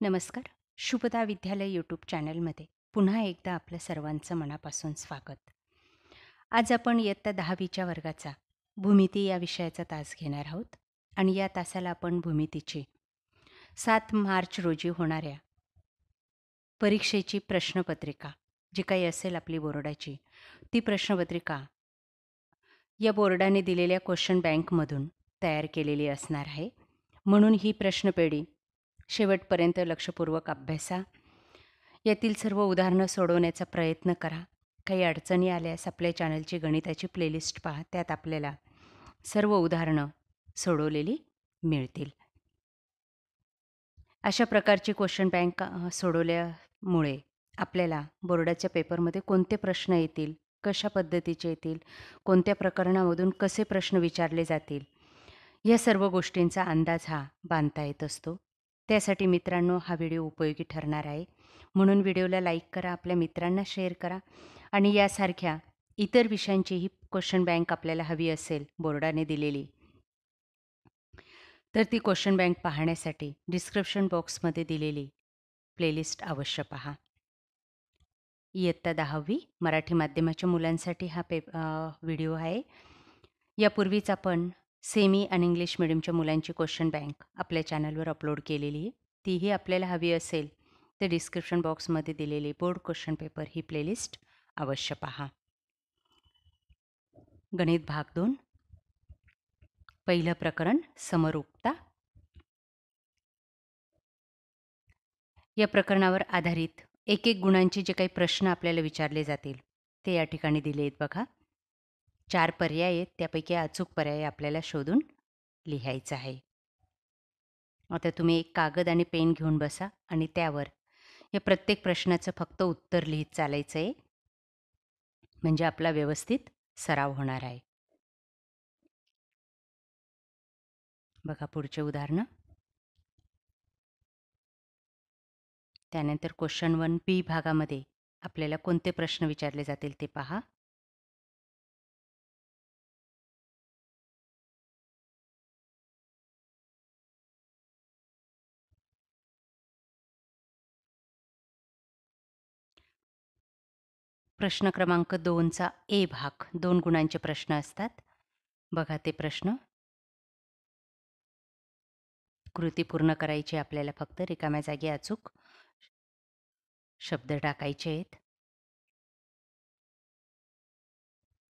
नमस्कार. शुभदा विद्यालय यूट्यूब चॅनलमध्ये पुन्हा एकदा आपल्या सर्वांचं मनापासून स्वागत. आज आपण इयत्ता 10वीच्या वर्गाचा भूमिती या विषयाचा तास घेणार आहोत आणि या तासाला आपण भूमितीची 7 मार्च रोजी होणाऱ्या परीक्षेची प्रश्नपत्रिका जी काही असेल आपली बोर्डाची, ती प्रश्नपत्रिका या बोर्डाने दिलेल्या क्वेश्चन बँकमधून तयार केलेली असणार आहे. म्हणून ही प्रश्नपेढी शेवटपर्यंत लक्षपूर्वक अभ्यासा. यातील सर्व उदाहरणं सोडवण्याचा प्रयत्न करा. काही अडचणी आल्यास आपल्या चॅनलची गणिताची प्लेलिस्ट पहा. त्यात आपल्याला सर्व उदाहरणं सोडवलेली मिळतील. अशा प्रकारची क्वेश्चन बँक सोडवल्यामुळे आपल्याला बोर्डाच्या पेपरमध्ये कोणते प्रश्न येतील, कशा पद्धतीचे येतील, कोणत्या प्रकरणामधून कसे प्रश्न विचारले जातील, या सर्व गोष्टींचा अंदाज हा बांधता येत असतो. त्यासाठी मित्रांनो हा व्हिडिओ उपयोगी ठरणार आहे. म्हणून व्हिडिओला लाईक करा, आपल्या मित्रांना शेअर करा आणि यासारख्या इतर विषयांचीही क्वेश्चन बँक आपल्याला हवी असेल बोर्डाने दिलेली, तर ती क्वेश्चन बँक पाहण्यासाठी डिस्क्रिप्शन बॉक्समध्ये दिलेली प्लेलिस्ट अवश्य पहा. इयत्ता 10वी मराठी माध्यमाच्या मुलांसाठी हा व्हिडिओ आहे. यापूर्वीच आपण सेमी आणि इंग्लिश मिडियमच्या मुलांची क्वेश्चन बँक आपल्या चॅनलवर अपलोड केलेली आहे. तीही आपल्याला हवी असेल तर डिस्क्रिप्शन बॉक्समध्ये दिलेली बोर्ड क्वेश्चन पेपर ही प्लेलिस्ट अवश्य पहा. गणित भाग 2. पहिलं प्रकरण समरूपता. या प्रकरणावर आधारित एक गुणांचे जे काही प्रश्न आपल्याला विचारले जातील ते या ठिकाणी दिले आहेत बघा. 4 पर्याय आहेत, त्यापैकी अचूक पर्याय आपल्याला शोधून लिहायचा आहे. आता तुम्ही एक कागद आणि पेन घेऊन बसा आणि त्यावर या प्रत्येक प्रश्नाचं फक्त उत्तर लिहित चालायचं आहे, म्हणजे आपला व्यवस्थित सराव होणार आहे. बघा पुढचे उदाहरणं. त्यानंतर क्वेश्चन 1 बी भागामध्ये आपल्याला कोणते प्रश्न विचारले जातील ते पहा. प्रश्न क्रमांक 2चा ए भाग 2 गुणांचे प्रश्न असतात. बघा ते प्रश्न. कृती पूर्ण करायची आपल्याला, फक्त रिकाम्या जागी अचूक शब्द टाकायचे आहेत.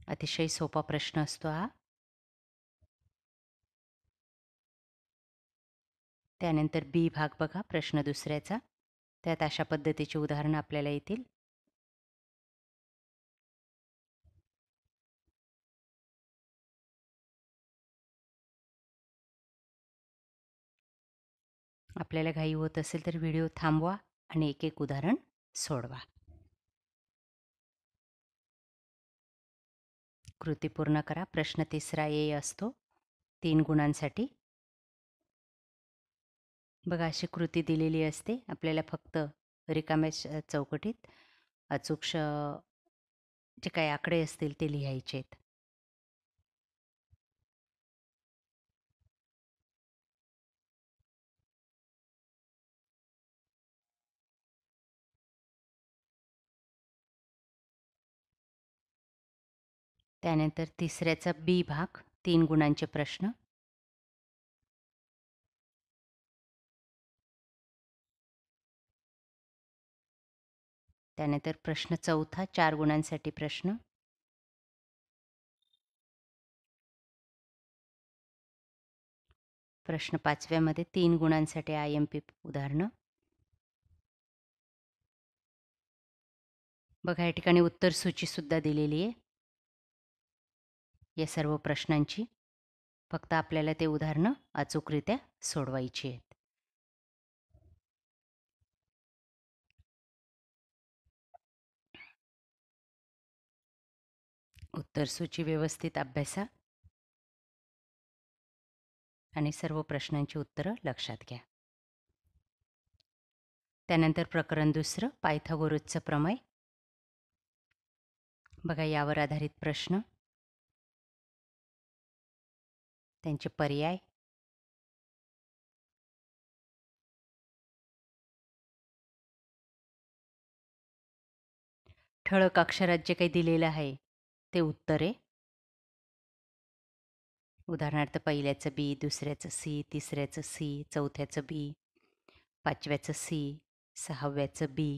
अतिशय सोपा प्रश्न असतो हा. त्यानंतर बी भाग बघा प्रश्न दुसऱ्याचा. त्यात अशा पद्धतीची उदाहरणं आपल्याला येतील. आपल्याला घाई होत असेल तर व्हिडिओ थांबवा आणि एक एक उदाहरण सोडवा. कृती पूर्ण करा. प्रश्न तिसरा ए असतो 3 गुणांसाठी. बघा अशी कृती दिलेली असते. आपल्याला फक्त रिकाम्या चौकटीत अचूक जे काही आकडे असतील ते लिहायचे आहेत. त्यानंतर तिसऱ्याचा बी भाग 3 गुणांचे प्रश्न. त्यानंतर प्रश्न चौथा 4 गुणांसाठी प्रश्न. प्रश्न 5व्यामध्ये 3 गुणांसाठी IMP उदाहरणं. बघा या ठिकाणी उत्तर सूचीसुद्धा दिलेली आहे या सर्व प्रश्नांची. फक्त आपल्याला ते उदाहरणं अचूकरित्या सोडवायची आहेत. उत्तर सूची व्यवस्थित अभ्यासा आणि सर्व प्रश्नांची उत्तरं लक्षात घ्या. त्यानंतर प्रकरण दुसरं पायथागोरसचं प्रमेय. बघा यावर आधारित प्रश्न, त्यांचे पर्याय. ठळक अक्षरात जे काही दिलेलं आहे ते उत्तरे. उदाहरणार्थ पहिल्याचं बी, दुसऱ्याचं सी, तिसऱ्याचं सी, चौथ्याचं बी, पाचव्याचं सी, सहाव्याचं बी,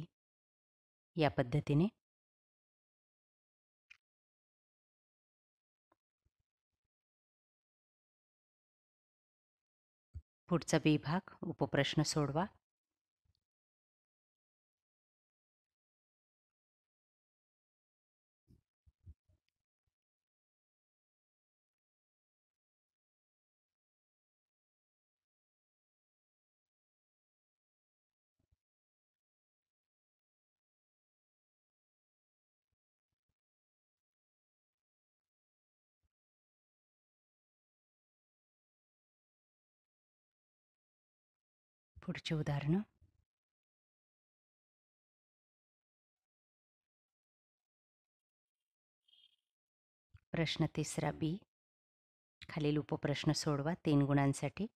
या पद्धतीने. पुढचा बी भाग, उपप्रश्न सोडवा. पुढची उदाहरणं. प्रश्न तिसरा बी, खालील उपप्रश्न सोडवा 3 गुणांसाठी.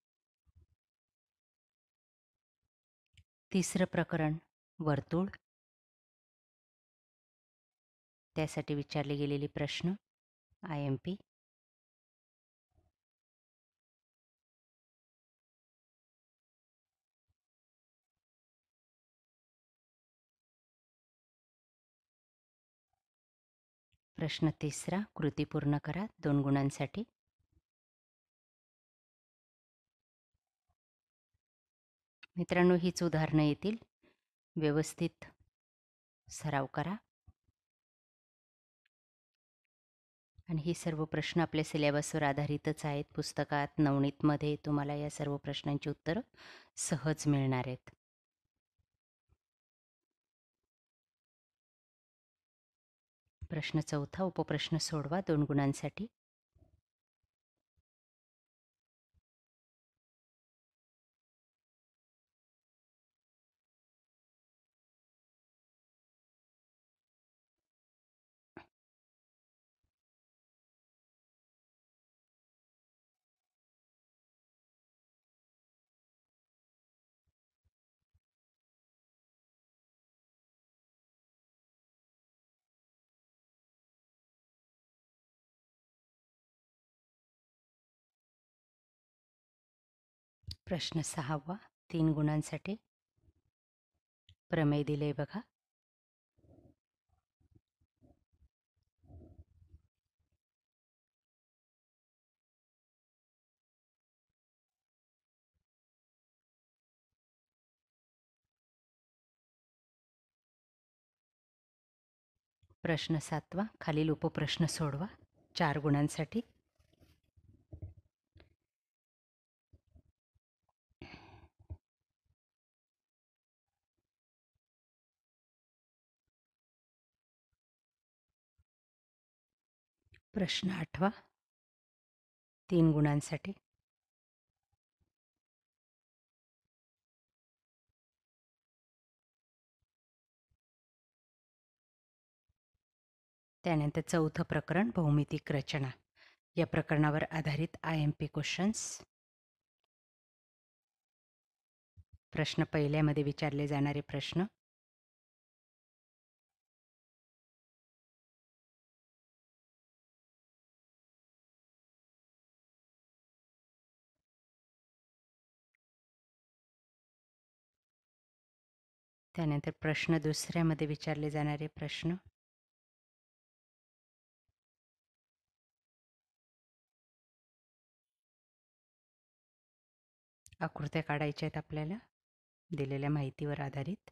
तिसरं प्रकरण वर्तुळ, त्यासाठी विचारले गेलेले प्रश्न IMP. प्रश्न तिसरा कृती पूर्ण करा 2 गुणांसाठी. मित्रांनो, हीच उदाहरणं येतील, व्यवस्थित सराव करा. आणि ही सर्व प्रश्न आपल्या सिलेबसवर आधारितच आहेत. पुस्तकात नवनीतमध्ये तुम्हाला या सर्व प्रश्नांची उत्तरं सहज मिळणार आहेत. प्रश्न चौथा, उपप्रश्न सोडवा 2 गुणांसाठी. प्रश्न 6वा 3 गुणांसाठी. प्रमेय दिले बघा. प्रश्न 7वा, खालील उपप्रश्न सोडवा 4 गुणांसाठी. प्रश्न 8वा 3 गुणांसाठी. त्यानंतर चौथं प्रकरण भौमितिक रचना, या प्रकरणावर आधारित IMP क्वेश्चन्स. प्रश्न पहिल्यामध्ये विचारले जाणारे प्रश्न. त्यानंतर प्रश्न दुसऱ्यामध्ये विचारले जाणारे प्रश्न. आकृत्या काढायच्या आहेत आपल्याला दिलेल्या माहितीवर आधारित.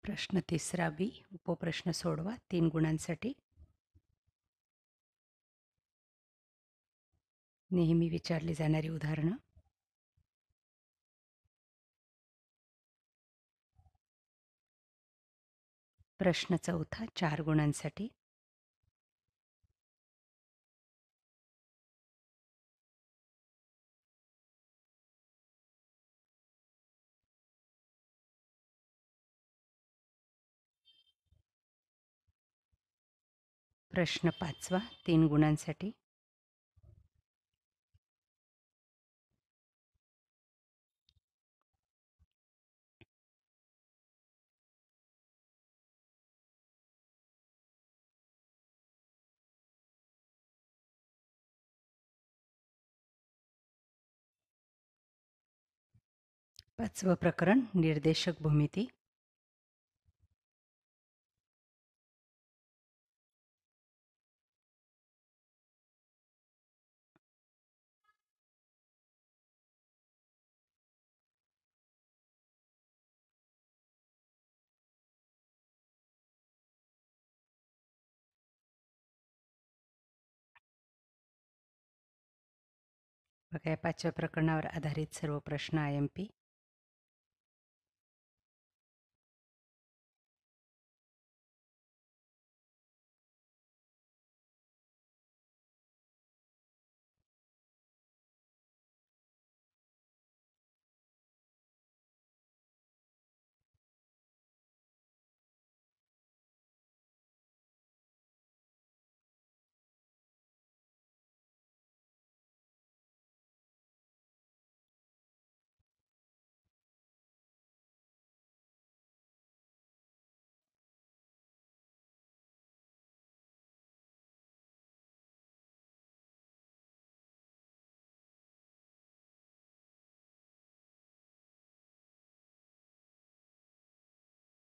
प्रश्न तिसरा बी, उपप्रश्न सोडवा 3 गुणांसाठी. नेहमी विचारली जाणारी उदाहरणं. प्रश्न चौथा 4 गुणांसाठी. प्रश्न 5वा 3 गुणांसाठी. पाचवं प्रकरण निर्देशक भूमिती. बघा या 5व्या प्रकरणावर आधारित सर्व प्रश्न IMP.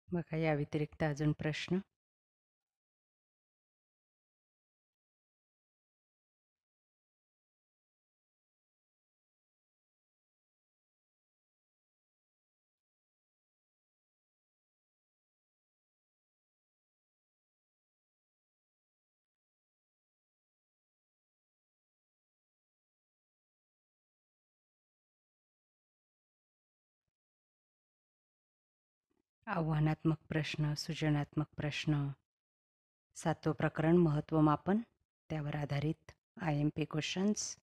बघा या व्यतिरिक्त अजून प्रश्न. आव्हानात्मक प्रश्न, सृजनात्मक प्रश्न. 7वं प्रकरण महत्त्वमापन, त्यावर आधारित IMP क्वेश्चन्स.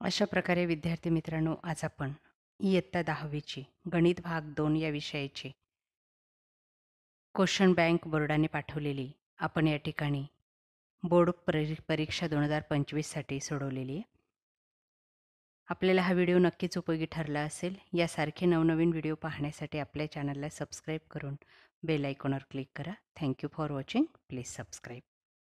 अशा प्रकारे विद्यार्थी मित्रांनो, आज आपण इयत्ता 10वीची गणित भाग 2 या विषयाची क्वेश्चन बँक बोर्डाने पाठवलेली आपण या ठिकाणी बोर्ड परीक्षा 2025साठी सोडवलेली आहे. आपल्याला हा व्हिडिओ नक्कीच उपयोगी ठरला असेल. यासारखे नवनवीन व्हिडिओ पाहण्यासाठी आपल्या चॅनलला सबस्क्राईब करून बेल आयकॉनवर क्लिक करा. Thank you for watching. Please subscribe.